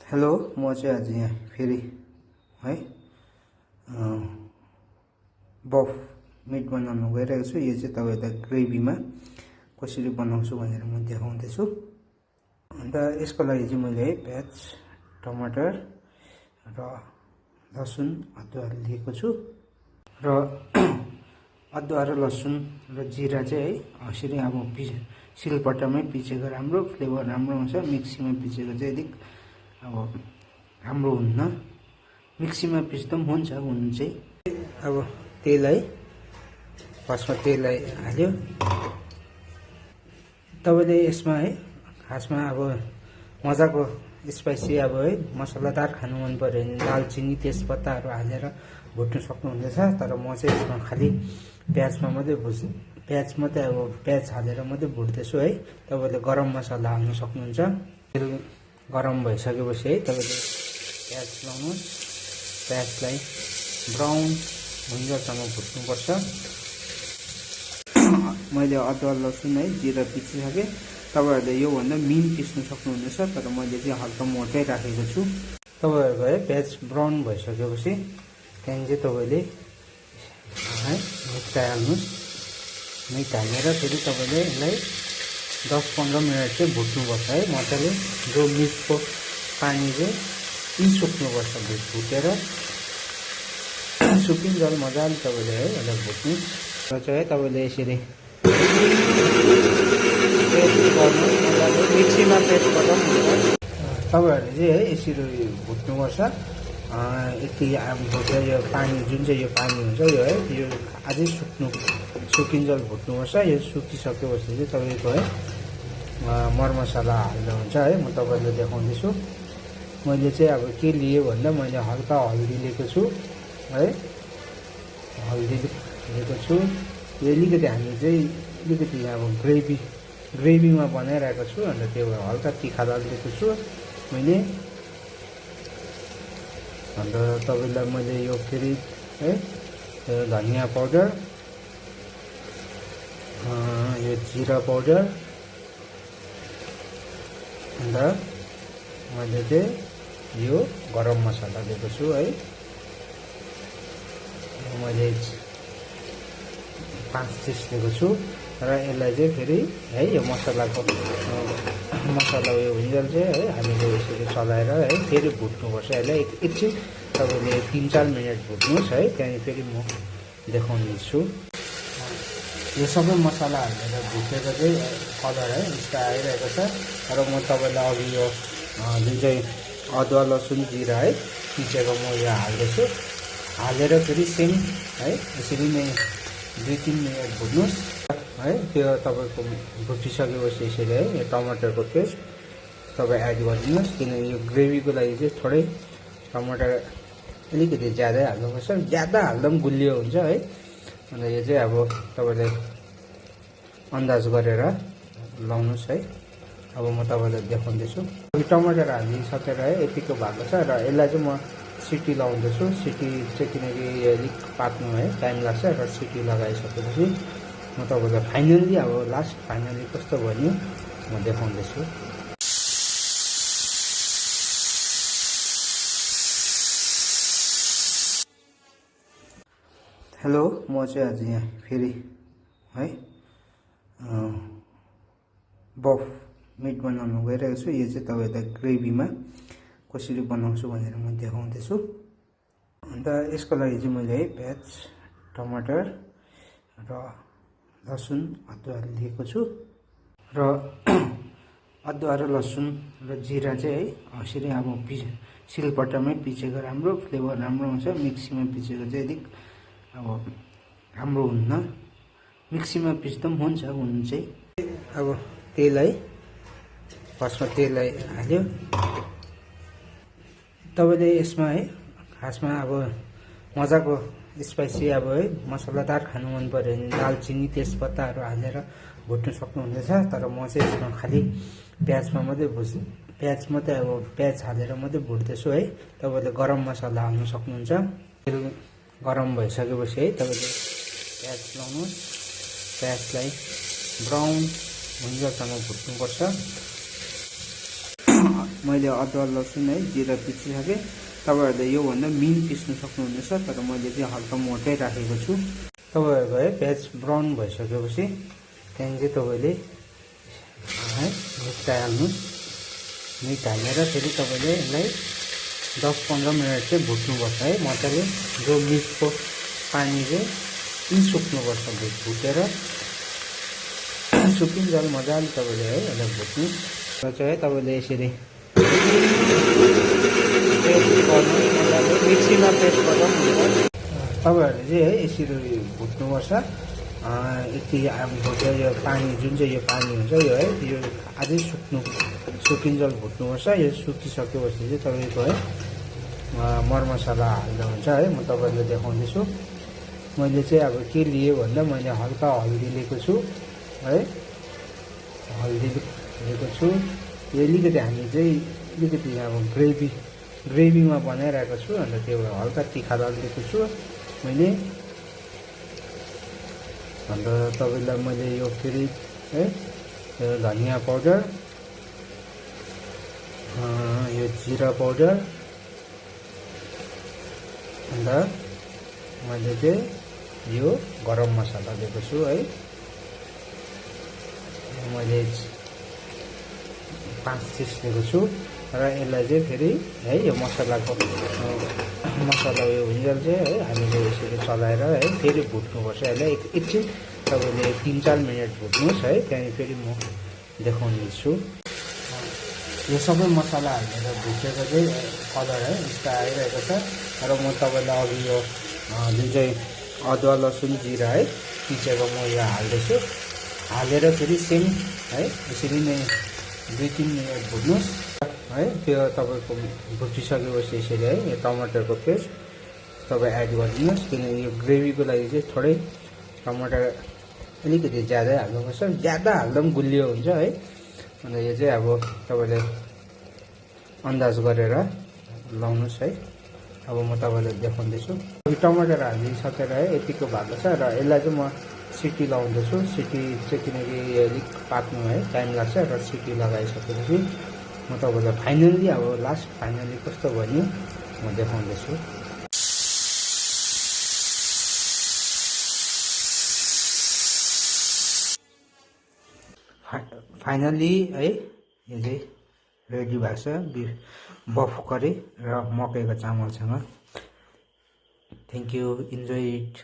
Hello, म चाहिँ आज यहाँ फेरि है बफ मिट बनाउन गइरहेको छु। यो चाहिँ तपाईँलाई ग्रेभीमा कसरी बनाउँछु भनेर म देखाउँदैछु। अन्त यसको लागि चाहिँ मैले है प्याज, टमाटर र लसुन, अदुवा लिएको छु र अदुवा र लसुन र जिरा चाहिँ है यसरी अब सिलपट्टामै पिसेको राम्रो फ्लेभर राम्रो हुन्छ। मिक्सीमा पिसेको चाहिँ अलिक अब राम्रो हुन्न। मिक्सीमा पिस्दा पनि हुन्छ हुनु चाहिँ। अब तेल है, फर्स्टमा तेल हाल्यो। तपाईँले यसमा है खासमा अब मजाको स्पाइसी अब है मसलादार खानु मन पऱ्यो भने दालचिनी तेजपत्ताहरू हालेर भुट्नु सक्नुहुनेछ। तर म चाहिँ यसमा खालि प्याजमा मात्रै प्याज मात्रै अब प्याज हालेर मात्रै भुट्दैछु है। तपाईँले गरम मसला हाल्नु सक्नुहुन्छ। तेल गरम भइसकेपछि है तपाईँले प्याज लाउनुहोस्। प्याजलाई ब्राउन हुन्जेलसम्म भुट्नुपर्छ। मैले अदुवा लसुन है जिरा पिसिसकेँ। तपाईँहरूले योभन्दा मिन पिस्नु सक्नुहुनेछ, तर मैले चाहिँ हल्का मोटै राखेको छु। तपाईँहरूको है प्याज ब्राउन भइसकेपछि त्यहाँदेखि चाहिँ तपाईँले है मिट हाल्नुहोस्। मिट हालेर फेरि तपाईँले यसलाई 10-15 मिनट चाहिँ भुट्नुपर्छ है मजाले। जो मिटको पानी चाहिँ सुक्नुपर्छ भुटेर सुकिन्जेल मजाले तपाईँले है यसलाई भुट्नु र चाहिँ है तपाईँले यसरी मिक्सीमा पेस्ट गर्दा पनि हुन्छ। तपाईँहरूले चाहिँ है यसरी भुट्नुपर्छ। यति भुट्दा यो पानी जुन चाहिँ यो पानी हुन्छ यो है यो अझै सुकिन्जेल भुट्नुपर्छ। यो सुकिसकेपछि चाहिँ तपाईँको है मरमसला हाल्दा हुन्छ है। म तपाईँलाई देखाउँदैछु। मैले चाहिँ अब के लिएँ भन्दा मैले हल्का हल्दी लिएको छु है। हल्दी लिएको छु। यो अलिकति हामी चाहिँ अलिकति अब ग्रेभीमा बनाइरहेको छु। अन्त त्यो हल्का तिखा लिएको छु मैले। अन्त तपाईँलाई मैले यो फेरि है धनिया पाउडर, यो जिरा पाउडर, अन्त मैले चाहिँ यो गरम मसला दिएको छु है। मैले 5 चिज दिएको छु र यसलाई चाहिँ फेरि है यो मसला उयो हुन्जेल चाहिँ है हामीले यसरी चलाएर है फेरि भुट्नुपर्छ। यसलाई एकछिन तपाईँले 3-4 मिनट भुट्नुहोस् है। त्यहाँदेखि फेरि म देखाउँदैछु। यो सबै मसला हालेर भुटेको चाहिँ कलर है यस्तो आइरहेको छ। र म तपाईँलाई अघि यो जुन चाहिँ अदुवा लसुन जिरा है पिसेको म यो हाल्दैछु। हालेर फेरि सेम है यसरी नै 2-3 मिनट भुट्नुहोस् है। त्यो तपाईँको भुटिसकेपछि यसरी है यो टमाटरको पेस्ट तपाईँ एड गरिदिनुहोस्। किनकि यो ग्रेभीको लागि चाहिँ थोरै टमाटर अलिकति ज्यादै हाल्नुपर्छ। ज्यादा हाल्दा पनि गुलियो हुन्छ है। अन्त यो चाहिँ अब तपाईँले अन्दाज गरेर लाउनुहोस् है। अब म तपाईँलाई देखाउँदैछु। टमाटर हालिसकेर है यतिको भएको छ र यसलाई चाहिँ म सिटी लाउँदैछु। सिटी चाहिँ किनकि यो अलिक पाक्नु है टाइम लाग्छ र सिटी लगाइसकेपछि म तपाईँलाई फाइनल्ली अब लास्ट फाइनल्ली कस्तो भन्यो म देखाउँदैछु। हेलो, म चाहिँ आज यहाँ फेरि है बफ मिट बनाउन गइरहेको छु। यो चाहिँ तपाईँलाई ग्रेभीमा कसरी बनाउँछु भनेर म देखाउँदैछु। अन्त यसको लागि चाहिँ मैले है प्याज, टमाटर र लसुन, अदुवा लिएको छु र अदुवा र लसुन र जिरा चाहिँ है यसरी अब सिलपट्टामै पिसेको राम्रो फ्लेभर राम्रो हुन्छ। मिक्सीमा पिसेको चाहिँ अलिक अब राम्रो हुन्न। मिक्सीमा पिस्दा पनि हुन्छ हुनु चाहिँ। अब तेल है, फर्स्टमा तेल हाल्यो। तपाईँले यसमा है खासमा अब मजाको स्पाइसी अब है मसलादार खानु मन पऱ्यो भने दालचिनी तेजपत्ताहरू हालेर भुट्नु सक्नुहुनेछ। तर म चाहिँ यसमा खालि प्याजमा मात्रै प्याज मात्रै अब प्याज हालेर मात्रै भुट्दैछु है। तपाईँले गरम मसला हाल्नु सक्नुहुन्छ। तेल गरम भइसकेपछि है तपाईँले प्याज लाउनुहोस्। प्याजलाई ब्राउन हुन्जेलसम्म भुट्नुपर्छ। मैले अदुवा लसुन है जिरा पिसिसकेँ। तपाईँहरूले योभन्दा मिन पिस्नु सक्नुहुनेछ, तर मैले चाहिँ हल्का मोटै राखेको छु। तपाईँहरूको है प्याज ब्राउन भइसकेपछि त्यहाँदेखि चाहिँ तपाईँले है मिटाइहाल्नुहोस्। मिटाइहालेर फेरि तपाईँले यसलाई 10-15 मिनट चाहिँ भुट्नुपर्छ है मजाले। जो मिटको पानी चाहिँ सुक्नुपर्छ, भुटेर सुकिन्जेल मजाले तपाईँले है यसलाई भुट्नु। र चाहिँ है तपाईँले यसरी मिक्सीमा पेस्ट गर्दा पनि हुन्छ। तपाईँहरूले चाहिँ है यसरी भुट्नुपर्छ। यति भुट्यो यो पानी जुन चाहिँ यो पानी हुन्छ यो है यो अझै सुकिन्जेल भुट्नुपर्छ। यो सुकिसकेपछि चाहिँ तपाईँको है मरमसला हाल्दा हुन्छ है। म तपाईँलाई देखाउँदैछु। मैले चाहिँ अब के लिएँ भन्दा मैले हल्का हल्दी लिएको छु है, हल्दी लिएको छु। यो अलिकति हामी चाहिँ अलिकति अब ग्रेभीमा बनाइरहेको छु, अन्त त्यो हल्का तिखा लिएको छु मैले। अन्त तपाईँलाई मैले यो फेरि है धनियाँ पाउडर, यो जिरा पाउडर, अन्त मैले चाहिँ यो गरम मसला दिएको छु है। मैले 5 चिज दिएको छु र यसलाई चाहिँ फेरि है यो मसलाको मसला उयो हुन्जेल चाहिँ है हामीले यसरी चलाएर है फेरि भुट्नुपर्छ। यसलाई एकछिन तपाईँले 3-4 मिनट भुट्नुहोस् है, त्यहाँदेखि फेरि म देखाउनेछु। यो सबै मसला हालेर भुटेको चाहिँ कलर है यस्तो आइरहेको छ। र म तपाईँलाई अघि यो जुन चाहिँ अदुवा लसुन जिरा है पिसेको म यो हाल्दैछु। हालेर फेरि सेम है यसरी नै 2-3 मिनट भुट्नुहोस् है। त्यो तपाईँको भुटिसकेपछि यसरी है यो टमाटरको पेस्ट तपाईँ एड गरिदिनुहोस्, किनकि यो ग्रेभीको लागि चाहिँ थोरै टमाटर अलिकति ज्यादै हाल्नुपर्छ। ज्यादा हाल्दा पनि गुलियो हुन्छ है। अन्त यो चाहिँ अब तपाईँले अन्दाज गरेर लाउनुहोस् है। अब म तपाईँलाई देखाउँदैछु। टमाटर हालिसकेर है यतिको भएको छ र यसलाई चाहिँ म सिटी लाउँदैछु। सिटी चाहिँ किनकि अलिक पाक्नु है टाइम लाग्छ र सिटी लगाइसकेपछि म तपाईँलाई फाइनल्ली अब लास्ट फाइनल्ली कस्तो भयो म देखाउँदैछु। फाइनल्ली है यो चाहिँ रेडी भएको छ बफ करी र मकैको चामलसँग। Thank you, enjoy it.